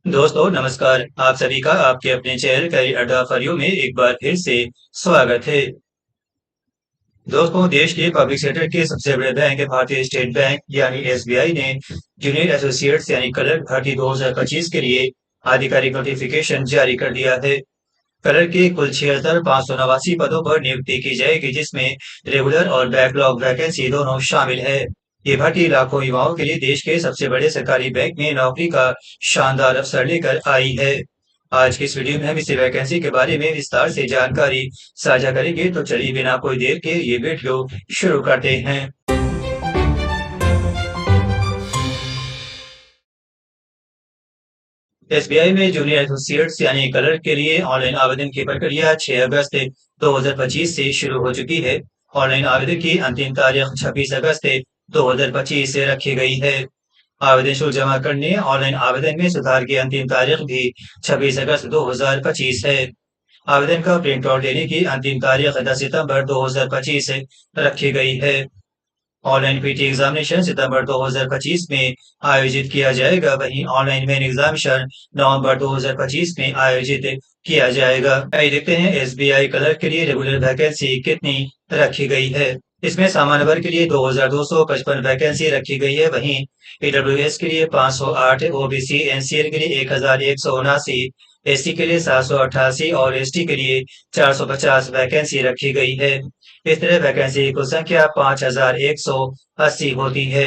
दोस्तों नमस्कार। आप सभी का आपके अपने चैनल करियर अड्डा फॉर यू में एक बार फिर से स्वागत है। दोस्तों, देश के पब्लिक सेक्टर के सबसे बड़े बैंक भारतीय स्टेट बैंक यानी एसबीआई ने जूनियर एसोसिएट्स यानी क्लर्क भर्ती 2025 के लिए आधिकारिक नोटिफिकेशन जारी कर दिया है। क्लर्क के कुल 76,589 पदों पर नियुक्ति की जाएगी, जिसमें रेगुलर और बैकलॉग वैकेंसी दोनों शामिल है। ये भर्ती लाखों युवाओं के लिए देश के सबसे बड़े सरकारी बैंक में नौकरी का शानदार अवसर लेकर आई है। आज की इस वीडियो में हम इसी वैकेंसी के बारे में विस्तार से जानकारी साझा करेंगे, तो चलिए बिना कोई देर के ये वीडियो शुरू करते हैं। एसबीआई में जूनियर एसोसिएट्स यानी क्लर्क के लिए ऑनलाइन आवेदन की प्रक्रिया 6 अगस्त 2025 से शुरू हो चुकी है। ऑनलाइन आवेदन की अंतिम तारीख 26 अगस्त 2025 से रखी गई है। आवेदन शुल्क जमा करने ऑनलाइन आवेदन में सुधार की अंतिम तारीख भी 26 अगस्त 2025 है। आवेदन का प्रिंट आउट लेने की अंतिम तारीख 10 सितंबर 2025 रखी गई है। ऑनलाइन पीटी एग्जामिनेशन सितंबर 2025 में आयोजित किया जाएगा, वहीं ऑनलाइन मेन एग्जामिनेशन नवंबर 2025 में आयोजित किया जाएगा। आइए देखते हैं एसबीआई क्लर्क के लिए रेगुलर वैकेंसी कितनी रखी गई है। इसमें सामान्य वर्ग के लिए 2255 वैकेंसी रखी गई है, वहीं ईडब्ल्यूएस के लिए 508, ओबीसी एनसीएल के लिए 1179, एससी के लिए 788 और एसटी के लिए 450 वैकेंसी रखी गई है। इस तरह वैकेंसी की कुल संख्या 5180 होती है।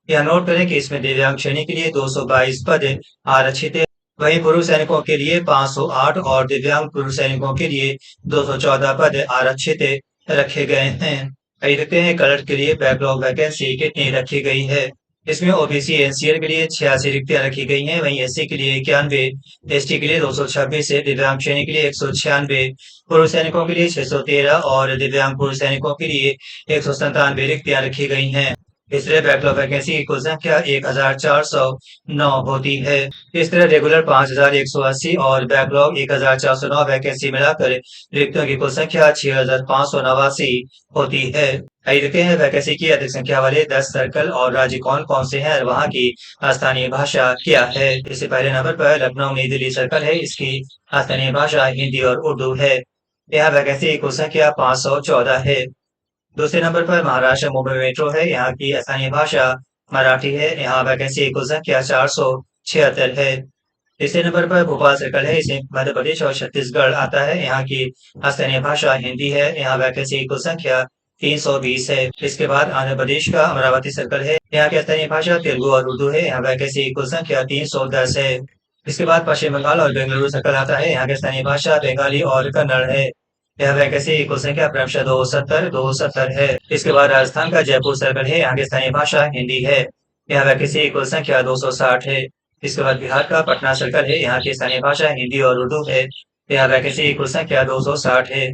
यह नोट करें कि इसमें दिव्यांग श्रेणी के लिए 222 पद आरक्षित है, वहीं पुरुष सैनिकों के लिए 508 और दिव्यांग पुरुष सैनिकों के लिए 214 पद आरक्षित रखे गए हैं। आइए देखते हैं क्लर्क के लिए बैकलॉग वैकेंसी कितनी रखी गई है। इसमें ओबीसी एनसीएल के लिए 86 रिक्तियां रखी गई हैं, वहीं एससी के लिए 91, एसटी के लिए 226, दिव्यांग श्रेणी के लिए 196, पुरुष सैनिकों के लिए 613 और दिव्यांग पुरुष सैनिकों के लिए 197 रिक्तियां रखी गई हैं। इस तरह बैकलॉग वैकेंसी की कुल संख्या 1409 होती है। इस तरह रेगुलर 5180 और बैकलॉग 1409 वैकेंसी मिलाकर रिक्तियों की कुल संख्या 6589 होती है। आइए देखते हैं वैकेंसी की अधिक संख्या वाले 10 सर्कल और राज्य कौन कौन से हैं और वहाँ की स्थानीय भाषा क्या है। इससे पहले नंबर पर लखनऊ नई दिल्ली सर्कल है, इसकी स्थानीय भाषा हिंदी और उर्दू है। यहाँ वैकेंसी की कुल संख्या 514 है। दूसरे नंबर पर महाराष्ट्र मुंबई मेट्रो है, यहाँ की स्थानीय भाषा मराठी है। यहाँ वैकेंसी की कुल संख्या 476 है। तीसरे नंबर पर भोपाल सर्कल है, इसमें मध्य प्रदेश और छत्तीसगढ़ आता है। यहाँ की स्थानीय भाषा हिंदी है। यहाँ वैकेंसी की कुल संख्या 320 है। इसके बाद आंध्र प्रदेश का अमरावती सर्कल है, यहाँ की स्थानीय भाषा तेलुगु और उर्दू है। यहाँ वैकेंसी की कुल संख्या 310 है। इसके बाद पश्चिम बंगाल और बेंगलुरु सर्कल आता है, यहाँ की स्थानीय भाषा बंगाली और कन्नड़ है। यह वैकेंसी की कुल संख्या क्रमशः 270 है। इसके बाद राजस्थान का जयपुर सर्कल है, यहाँ की स्थानीय भाषा हिंदी है। यह वैकेंसी की कुल संख्या 260 है। इसके बाद बिहार का पटना सर्कल है, यहाँ की स्थानीय भाषा हिंदी और उर्दू है। यह वैकेंसी की कुल संख्या 260 है।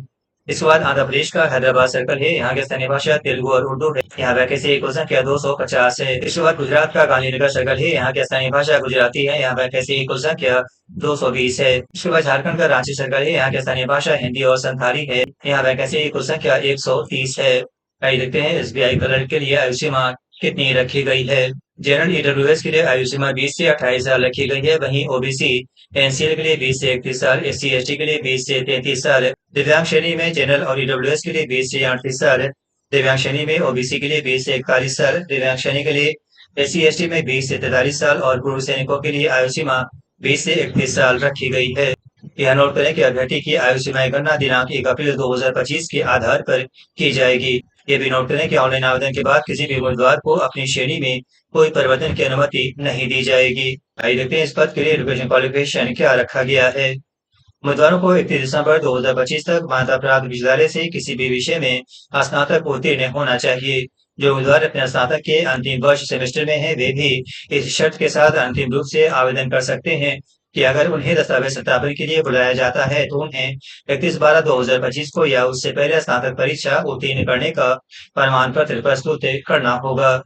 इसके बाद आंध्र प्रदेश का हैदराबाद सर्कल है, यहाँ की स्थानीय भाषा तेलुगु और उर्दू है। यहाँ वैकेंसी की कुल संख्या 250 है। इसके बाद गुजरात का गांधीनगर सर्कल है, यहाँ की स्थानीय भाषा गुजराती है। यहाँ वैकेंसी की कुल संख्या 220 है। इसके बाद झारखंड का रांची सर्कल है, यहाँ की स्थानीय भाषा हिंदी और संथाली है। यहाँ वैकेंसी की कुल संख्या 130 है। आइए देखते हैं एसबीआई क्लर्क के लिए आयु सीमा कितनी रखी गई है। जनरल ईडब्ल्यूएस के लिए आयु सीमा 20 से 28 साल रखी गई है, वहीं ओबीसी एनसीएल के लिए 20 से 31 साल, एससी एसटी के लिए 20 से 33 साल, दिव्यांग श्रेणी में जनरल और ईडब्ल्यूएस के लिए 20 से 38 साल, दिव्यांग श्रेणी में ओबीसी के लिए 20 से 41 साल, दिव्यांग श्रेणी के लिए एससी एसटी में 20 से 43 साल और पूर्व सैनिकों के लिए आयु सीमा 20 से 31 साल रखी गई है। यह नोट करें कि अभ्यर्थी की आयु सीमा गणना दिनांक 1 अप्रैल 2025 के आधार पर की जाएगी। ये भी नोट करें कि ऑनलाइन आवेदन के बाद किसी भी उम्मीदवार को अपनी श्रेणी में कोई परिवर्तन की अनुमति नहीं दी जाएगी। आइए देखते हैं इस पद के लिए एजुकेशन क्वालिफिकेशन क्या रखा गया है। उम्मीदवारों को 31 दिसंबर 2025 तक मान्यता प्राप्त विद्यालय से किसी भी विषय में स्नातक उत्तीर्ण होना चाहिए। जो उम्मीदवार अपने स्नातक के अंतिम वर्ष सेमेस्टर में है, वे भी इस शर्त के साथ अंतिम रूप से आवेदन कर सकते हैं कि अगर उन्हें दस्तावेज सत्यापन के लिए बुलाया जाता है तो उन्हें 31/12/2025 को या उससे पहले स्नातक परीक्षा उत्तीर्ण करने का प्रमाण पत्र प्रस्तुत करना होगा।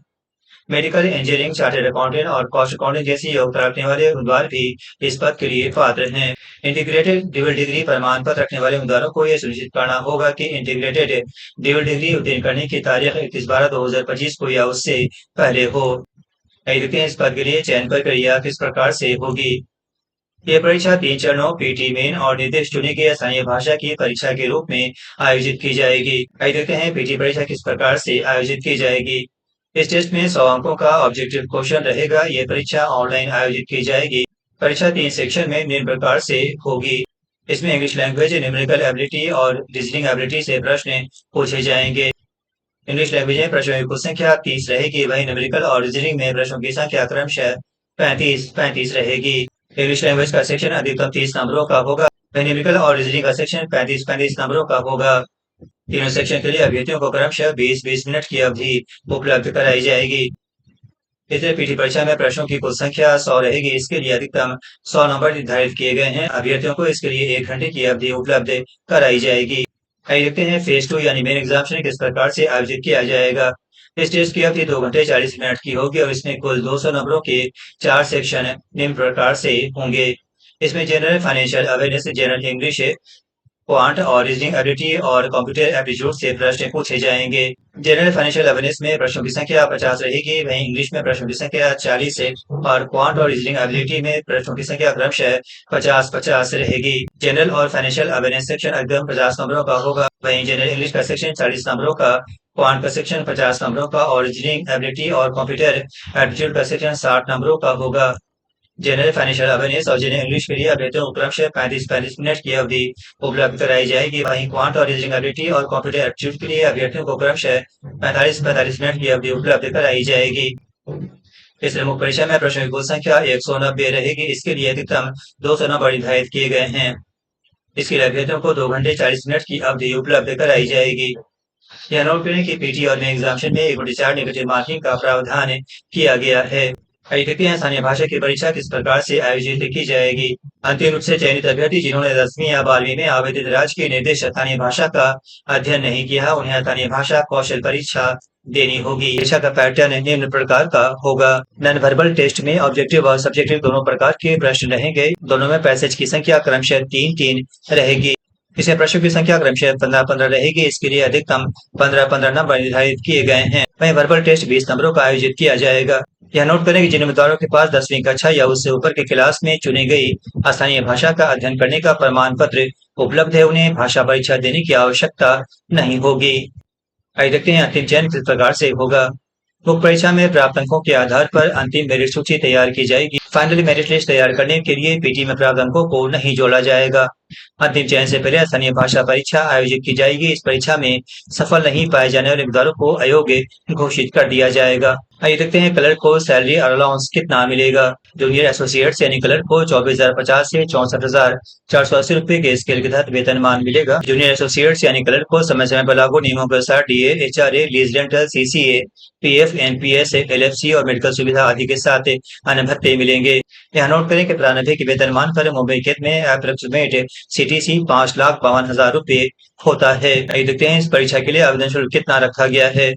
मेडिकल इंजीनियरिंग, चार्टर्ड अकाउंटेंट और कॉस्ट अकाउंटेंट जैसी योग्यता रखने वाले उम्मीदवार भी इस पद के लिए पात्र हैं। इंटीग्रेटेड ड्यूअल डिग्री प्रमाण पत्र रखने वाले उम्मीदवारों को यह सुनिश्चित करना होगा कि इंटीग्रेटेड ड्यूअल डिग्री उत्तीर्ण करने की तारीख 31/12/2025 को या उससे पहले हो। आइए देखते हैं इस पद के लिए चयन प्रक्रिया किस प्रकार से होगी। ये परीक्षा 3 चरणों पीटी मेन और निर्देश चुनी गई स्थानीय भाषा की परीक्षा के रूप में आयोजित की जाएगी। आइए देखते हैं पीटी परीक्षा किस प्रकार से आयोजित की जाएगी। इस टेस्ट में 100 अंकों का ऑब्जेक्टिव क्वेश्चन रहेगा। ये परीक्षा ऑनलाइन आयोजित की जाएगी। परीक्षा 3 सेक्शन में निम्न प्रकार से होगी। इसमें इंग्लिश लैंग्वेज, न्यूमेरिकल एबिलिटी और रीजनिंग एबिलिटी से प्रश्न पूछे जाएंगे। इंग्लिश लैंग्वेज में प्रश्नों की कुल संख्या 30 रहेगी। वहीं न्यूमेरिकल और रीजनिंग में प्रश्नों की संख्या क्रमशः 35 रहेगी। इंग्लिश लैंग्वेज का सेक्शन अधिकतम 30 नंबरों का होगा। वहीं न्यूमेरिकल और रीजनिंग का सेक्शन 35 नंबरों का होगा। तीनों सेक्शन के लिए अभ्यर्थियों को क्रमशः 20 मिनट की अवधि उपलब्ध कराई जाएगी। इसलिए पीटी परीक्षा में प्रश्नों की कुल संख्या 100 रहेगी। इसके लिए अधिकतम 100 नंबर निर्धारित किए गए हैं। अभ्यर्थियों को इसके लिए 1 घंटे की अवधि उपलब्ध कराई जाएगी। आइए देखते हैं फेज 2 यानी मेन एग्जामिनेशन किस प्रकार से आयोजित किया जाएगा। इस टेस्ट की अवधि 2 घंटे 40 मिनट की होगी और इसमें कुल 200 नंबरों के 4 सेक्शन निम्न प्रकार से होंगे। इसमें general financial awareness, general English, quant और रीजनिंग एबिलिटी और कंप्यूटर एप्टीट्यूड से प्रश्न पूछे जाएंगे। जनरल फाइनेंशियल अवेयरनेस में प्रश्नों की संख्या 50 रहेगी। वहीं इंग्लिश में प्रश्नों की संख्या 40 है और क्वांट और रीजनिंग एबिलिटी में प्रश्नों की संख्या क्रमशः 50 रहेगी। जनरल और फाइनेंशियल अवेयरनेस सेक्शन एकदम 50 नंबरों का होगा। वहीं जनरल इंग्लिश का सेक्शन 40 नंबरों का, क्वांट का सेक्शन 50 नंबरों का और रीजनिंग एबिलिटी और कंप्यूटर एप्टीट्यूड का सेक्शन 60 नंबरों का होगा। जनरल फाइनेंशियल अवेयरनेस और जनरल इंग्लिश के लिए अभ्यर्थियों को क्रमशः 35 मिनट की अवधि उपलब्ध कराई जाएगी। वहीं क्वांट और रीजनिंग एबिलिटी और कंप्यूटर एप्टीट्यूड के लिए अभ्यर्थियों को क्रमशः 45 मिनट की अवधि उपलब्ध कराई जाएगी। इस मुख्य परीक्षा में प्रश्नों की कुल संख्या 190 रहेगी। इसके लिए अधिकतम 200 नंबर निर्धारित किए गए हैं। इसके लिए अभ्यर्थियों को 2 घंटे 40 मिनट की अवधि उपलब्ध कराई जाएगी। यह नोट करें कि पीटी और मेन एग्जामिनेशन में 1/4 नेगेटिव मार्किंग का प्रावधान किया गया है। आइए देखते हैं स्थानीय भाषा की परीक्षा किस प्रकार से आयोजित की जाएगी। अंतिम रूप से चयनित अभ्यर्थी जिन्होंने 10वीं या 12वीं में आवेदित राज्य के निर्देश स्थानीय भाषा का अध्ययन नहीं किया, उन्हें स्थानीय भाषा कौशल परीक्षा देनी होगी। परीक्षा का पैटर्न निम्न प्रकार का होगा। नॉन वर्बल टेस्ट में ऑब्जेक्टिव और सब्जेक्टिव दोनों प्रकार के प्रश्न रहेंगे। दोनों में पैसेज की संख्या क्रमशः 3 रहेगी। इसमें प्रश्नों की संख्या क्रमशः 15 रहेगी। इसके लिए अधिकतम 15 नंबर निर्धारित किए गए हैं। वहीं वर्बल टेस्ट 20 नंबरों का आयोजित किया जाएगा। यह नोट करें कि जिन उम्मीदवारों के पास 10वीं कक्षा या उससे ऊपर के क्लास में चुनी गई स्थानीय भाषा का अध्ययन करने का प्रमाण पत्र उपलब्ध है, उन्हें भाषा परीक्षा देने की आवश्यकता नहीं होगी। आइए देखते हैं अंतिम चयन किस प्रकार से होगा। मुख्य परीक्षा में प्राप्त अंकों के आधार पर अंतिम मेरिट सूची तैयार की जाएगी। फाइनली मेरिट लिस्ट तैयार करने के लिए पीटी में प्राप्त अंकों को नहीं जोड़ा जाएगा। अंतिम चयन से पहले स्थानीय भाषा परीक्षा आयोजित की जाएगी। इस परीक्षा में सफल नहीं पाए जाने वाले उम्मीदवारों को अयोग्य घोषित कर दिया जाएगा। आइए देखते हैं क्लर्क को सैलरी और अलाउंस कितना मिलेगा। जूनियर एसोसिएट्स यानी क्लर्क को 24,050 से 64,480 रुपए के स्केल के तहत वेतनमान मिलेगा। जूनियर एसोसिएट्स यानी क्लर्क को समय समय पर लागू नियमों के अनुसार DA, HRA, lease rental, CCA, PF, NPS, LFC और मेडिकल सुविधा आदि के साथ अन्य भत्ते मिलेंगे। यह नोट करें कि प्रारंभिक के वेतनमान पर मुंबई केंद्र में अप्रोक्सीमेट सीटीसी 5,52,000 रुपए होता है। आइए देखते हैं इस परीक्षा के लिए आवेदन शुल्क कितना रखा गया है।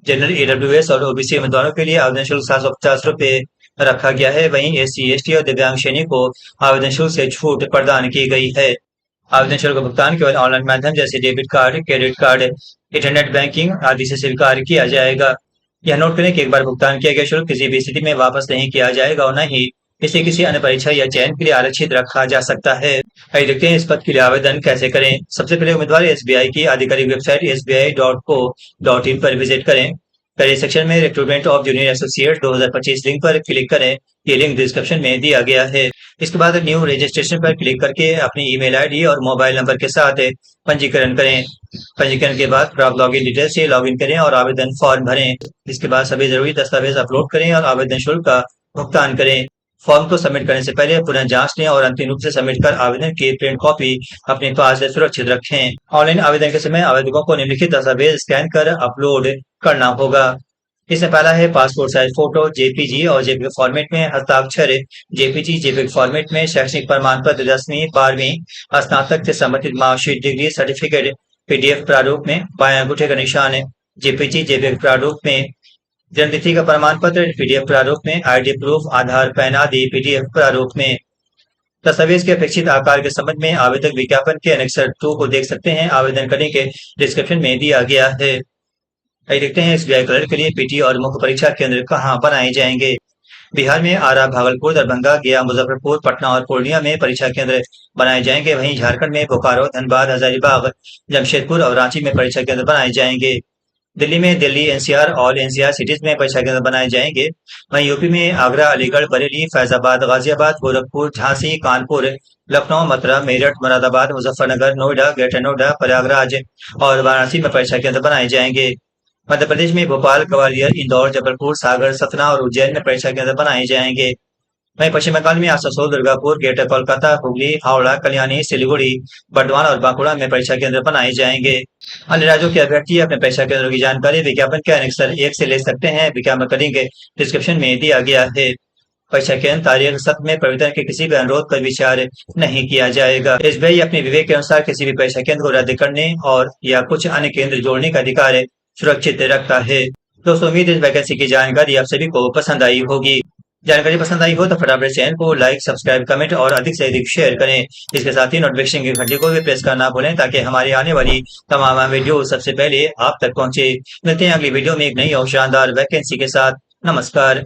जनरल ईडब्ल्यूएस और ओबीसी उम्मीदवारों के लिए आवेदन शुल्क 750 रुपए रखा गया है। वहीं एससी, एसटी और दिव्यांग श्रेणी को आवेदन शुल्क से छूट प्रदान की गई है। आवेदन शुल्क का भुगतान केवल ऑनलाइन माध्यम जैसे debit card, credit card, internet banking आदि से स्वीकार किया जाएगा। यह नोट करें कि एक बार भुगतान किया गया शुल्क किसी भी स्थिति में वापस नहीं किया जाएगा और न ही इसे किसी अन्य परीक्षा या चयन के लिए आरक्षित रखा जा सकता है। आइए देखते हैं इस पद के लिए आवेदन कैसे करें। सबसे पहले उम्मीदवार एसबीआई की आधिकारिक वेबसाइट sbi.co.in पर विजिट करें। करियर सेक्शन में recruitment of junior associate 2025 link पर क्लिक करें। ये लिंक डिस्क्रिप्शन में दिया गया है। इसके बाद न्यू रजिस्ट्रेशन पर क्लिक करके अपनी ईमेल आईडी और मोबाइल नंबर के साथ पंजीकरण करें। पंजीकरण के बाद प्राप्त लॉगिन डिटेल से लॉगिन करें और आवेदन फॉर्म भरें। इसके बाद सभी जरूरी दस्तावेज अपलोड करें और आवेदन शुल्क का भुगतान करें। फॉर्म को सबमिट करने से पहले पुनः जांच लें और अंतिम रूप से सबमिट कर आवेदन की प्रिंट कॉपी अपने पास सुरक्षित रखें। ऑनलाइन आवेदन के समय आवेदकों को निम्नलिखित दस्तावेज स्कैन कर अपलोड करना होगा। इसमें पहला है पासपोर्ट साइज फोटो जेपीजी और जेपीजी फॉर्मेट में, हस्ताक्षर जेपीजी जेपीजी फॉर्मेट में, शैक्षणिक प्रमाण पत्र 10वीं 12वीं स्नातक से संबंधित मार्कशीट, डिग्री सर्टिफिकेट पीडीएफ प्रारूप में, बाएं अंगूठे का निशान जेपीजी जेपीजी प्रारूप में, जन्म तिथि का प्रमाण पत्र पीडीएफ प्रारूप में, आईडी प्रूफ, आधार, पैन आदि पीडीएफ प्रारूप में। दस्तावेज के अपेक्षित आकार के संबंध में आवेदक विज्ञापन के एनेक्सर 2 को देख सकते हैं। आवेदन करने के डिस्क्रिप्शन में दिया गया है। आइए देखते हैं एसबीआई क्लर्क के लिए पीटी और मुख्य परीक्षा केंद्र कहाँ बनाए जाएंगे। बिहार में आरा, भागलपुर, दरभंगा, गया, मुजफ्फरपुर, पटना और पूर्णिया में परीक्षा केंद्र बनाए जाएंगे। वहीं झारखंड में बोकारो, धनबाद, हजारीबाग, जमशेदपुर और रांची में परीक्षा केंद्र बनाए जाएंगे। दिल्ली में दिल्ली एनसीआर और एनसीआर सिटीज में परीक्षा केंद्र बनाए जाएंगे। वहीं यूपी में आगरा, अलीगढ़, बरेली, फैजाबाद, गाजियाबाद, गोरखपुर, झांसी, कानपुर, लखनऊ, मथुरा, मेरठ, मुरादाबाद, मुजफ्फरनगर, नोएडा, ग्रेटर नोएडा, प्रयागराज और वाराणसी में परीक्षा केंद्र बनाए जाएंगे। मध्य प्रदेश में भोपाल, ग्वालियर, इंदौर, जबलपुर, सागर, सतना और उज्जैन में परीक्षा केंद्र बनाए जाएंगे। वहीं पश्चिम बंगाल में आसनसोल, दुर्गापुर, ग्रेटर कोलकाता, हुगली, हावड़ा, कल्याणी, सिलीगुड़ी, बर्धमान और बांकुड़ा में परीक्षा केंद्र बनाए जाएंगे। अन्य राज्यों के अभ्यर्थी अपने परीक्षा केंद्रों की जानकारी विज्ञापन के एनेक्सर 1 से ले सकते हैं। विज्ञापन का लिंक डिस्क्रिप्शन में दिया गया है। परीक्षा केंद्र तारीख सत्र में परिवर्तन के किसी भी अनुरोध पर विचार नहीं किया जाएगा। एसबीआई अपने विवेक के अनुसार किसी भी परीक्षा केंद्र को रद्द करने और या कुछ अन्य केंद्र जोड़ने का अधिकार सुरक्षित रखता है। दोस्तों, उम्मीद है इस वैकेंसी की जानकारी आप सभी को पसंद आई होगी। जानकारी पसंद आई हो तो फटाफट चैनल को लाइक, सब्सक्राइब, कमेंट और अधिक से अधिक शेयर करें। इसके साथ ही नोटिफिकेशन की घंटी को भी प्रेस करना ना भूलें ताकि हमारी आने वाली तमाम वीडियो सबसे पहले आप तक पहुंचे। मिलते हैं अगली वीडियो में एक नई और शानदार वैकेंसी के साथ। नमस्कार।